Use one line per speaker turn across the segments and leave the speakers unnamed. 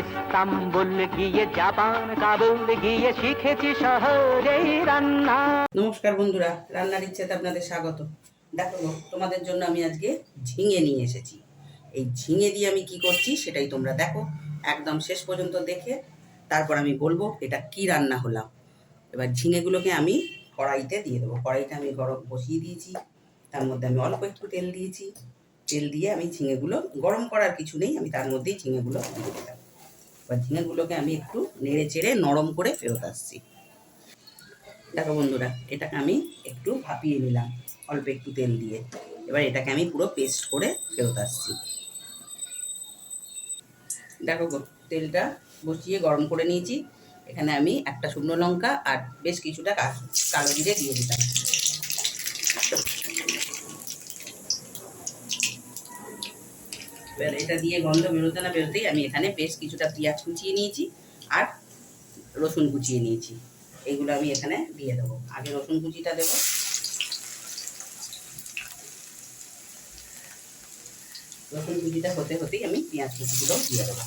Istanbul গিয়ে Japan Kabul গিয়ে শিখেছি শহরে রান্না।
নমস্কার বন্ধুরা, রান্নার ইচ্ছেতে আপনাদের স্বাগত। দেখো তোমাদের জন্য আমি আজকে ঝিঙে নিয়ে এসেছি। এই ঝিঙে দিয়ে আমি কি করছি সেটাই তোমরা দেখো, একদম শেষ পর্যন্ত দেখে তারপর আমি বলবো এটা কি রান্না হলাম। এবার ঝিঙেগুলোকে আমি কড়াইতে দিয়ে দেবো। কড়াইটা আমি গরম বসিয়ে দিয়েছি, তার মধ্যে আমি অল্প একটু তেল দিয়েছি। তেল দিয়ে আমি ঝিঙেগুলো, গরম করার কিছু নেই, আমি তার মধ্যেই ঝিঙেগুলো দিয়ে দিলাম। এবার ঝিঙেগুলোকে আমি একটু নেড়ে চেড়ে নরম করে ফেরত আসছি। দেখো বন্ধুরা, এটাকে আমি একটু ভাপিয়ে নিলাম অল্প একটু তেল দিয়ে। এবার এটাকে আমি পুরো পেস্ট করে ফেরত আসছি। দেখো তেলটা বসিয়ে গরম করে নিয়েছি। এখানে আমি একটা শুকনো লঙ্কা আর বেশ কিছুটা কালো জিরে দিয়ে দিলাম। এবার এটা দিয়ে গন্ধ বেরোতে না বেরোতেই আমি এখানে বেশ কিছুটা পেঁয়াজ কুচিয়ে নিয়েছি আর রসুন কুচিয়ে নিয়েছি। এইগুলো আমি এখানে দিয়ে দেবো। আগে রসুন কুচিটা দেবো। রসুন কুচিটা হতে হতেই আমি পেঁয়াজ কুচিগুলো দিয়ে দেবো।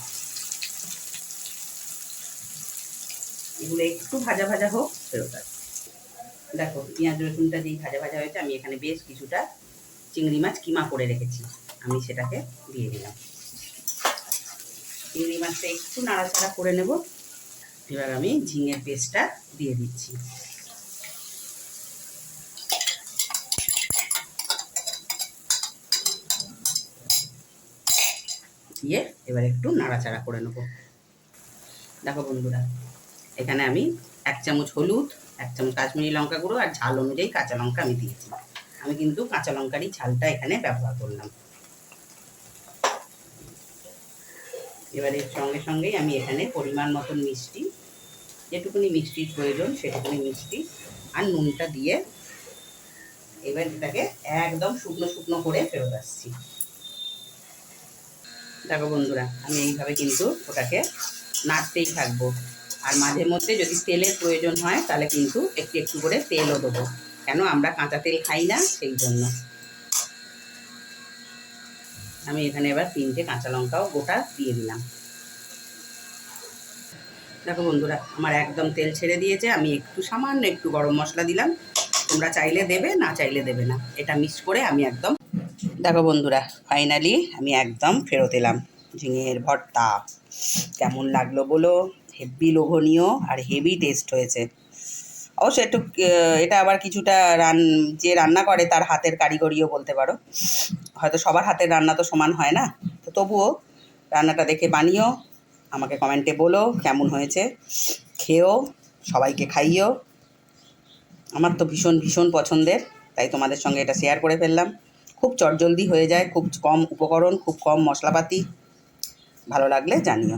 এগুলো একটু ভাজা ভাজা হোক ফেরত আসবে। দেখো পেঁয়াজ রসুনটা যেই ভাজা ভাজা হয়েছে, আমি এখানে বেশ কিছুটা চিংড়ি মাছ কিমা করে রেখেছি, আমি সেটাকে দিয়ে দিলাম। চিংড়ি মাছটা একটু নাড়াচাড়া করে নেব। এবার আমি ঝিঙের পেস্টটা দিয়ে দিচ্ছি। দিয়ে এবার একটু নাড়াচাড়া করে নেব। দেখো বন্ধুরা, এখানে আমি 1 চামচ হলুদ, 1 চামচ কাশ্মীরি লঙ্কা গুঁড়ো আর ঝাল অনুযায়ী কাঁচা লঙ্কা আমি দিয়েছি। আমি কিন্তু কাঁচা লঙ্কারই ঝালটা এখানে ব্যবহার করলাম। এবার এর সঙ্গে সঙ্গেই আমি এখানে পরিমাণ মতন মিষ্টি, যেটুকুনি মিষ্টির প্রয়োজন সেটুকুনি মিষ্টি আর নুনটা দিয়ে এবার এটাকে একদম শুকনো শুকনো করে ফেরত আসছি। দেখো বন্ধুরা, আমি এইভাবে কিন্তু ওটাকে নাড়তেই থাকবো। আর মাঝে মধ্যে যদি তেলের প্রয়োজন হয় তাহলে কিন্তু একটু একটু করে তেলও দেবো, কেন আমরা কাঁচা তেল খাই না, সেই জন্য। আমি এখানে এবার 3টে কাঁচা লঙ্কাও গোটা দিয়ে দিলাম। দেখো বন্ধুরা, আমার একদম তেল ছেড়ে দিয়েছে। আমি একটু সামান্য একটু গরম মশলা দিলাম, তোমরা চাইলে দেবে, না চাইলে দেবে না। এটা মিক্স করে আমি একদম, দেখো বন্ধুরা, ফাইনালি আমি একদম ফেরত এলাম। ঝিঙের ভর্তা কেমন লাগলো বলো? হেভি লোভনীয় আর হেভি টেস্ট হয়েছে। অবশ্য একটু এটা আবার কিছুটা যে রান্না করে তার হাতের কারিগরিও বলতে পারো। হয়তো সবার হাতের রান্না তো সমান হয় না, তো তবুও রান্নাটা দেখে বানিও, আমাকে কমেন্টে বলো কেমন হয়েছে। খেয়েও, সবাইকে খাইও। আমার তো ভীষণ ভীষণ পছন্দের, তাই তোমাদের সঙ্গে এটা শেয়ার করে ফেললাম। খুব চটজলদি হয়ে যায়, খুব কম উপকরণ, খুব কম মশলাপাতি। ভালো লাগলে জানিও।